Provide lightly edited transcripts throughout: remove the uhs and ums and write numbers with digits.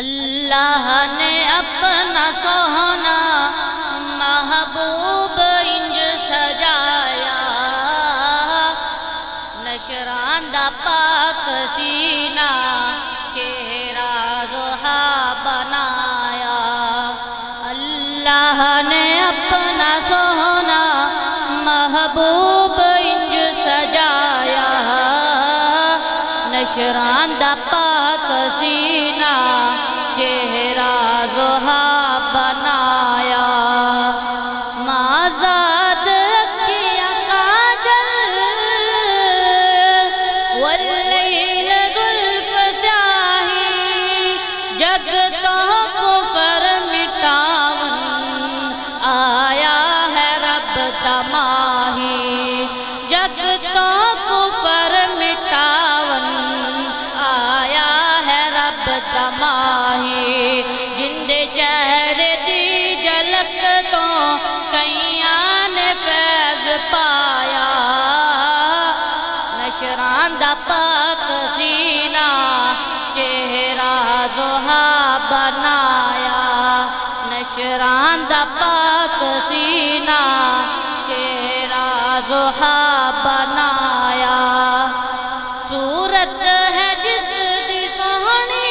اللہ نے اپنا سونا محبوب انج سجایا، نشراندہ پاک سینہ چہرہ زحا بنایا۔ اللہ نے اپنا سونا محبوب انج سجایا، نشراندہ پاک سینہ چہرہ زحا بنایا۔ مازاد اکھیاں کاجل واللیل زلف سیاہی، جگتوں کفر مٹاون آیا ہے رب تماہی، جگتوں کفر مٹاون آیا ہے رب تماہی۔ جندے چہرے دی جھلک تو کئیاں نے فیض پایا، نشراندہ پاک سینہ چہرہ زحا بنایا، نشراندہ پاک سینہ چہرہ زحا بنایا۔ صورت ہے جس دی سوہنی،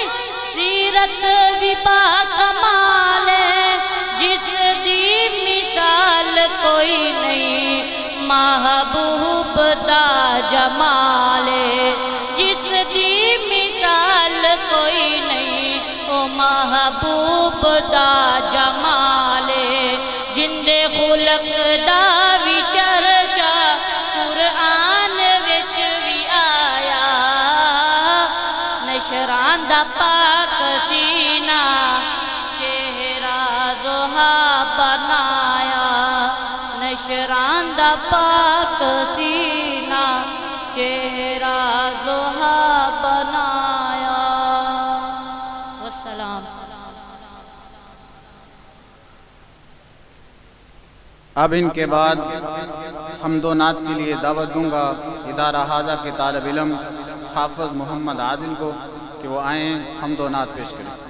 سیرت بھی باکمال ہے، جس دی مثال کوئی نہیں، محبوب دا جمال ہے، جس دی مثال کوئی نہیں، او محبوب دا جمال ہے۔ جندے خلق دا بھی چرچا قرآن وچ بھی آیا، نشراندہ پاک سینہ چہرہ زحا بنایا، نشراندہ پاک سینہ چہرہ زحا بنایا۔ والسلام۔ اب ان کے بعد حمد و نعت کے لیے دعوت دوں گا ادارہ حاضہ کے طالب علم حافظ محمد عادل کو کہ وہ آئیں حمد و نعت پیش کریں۔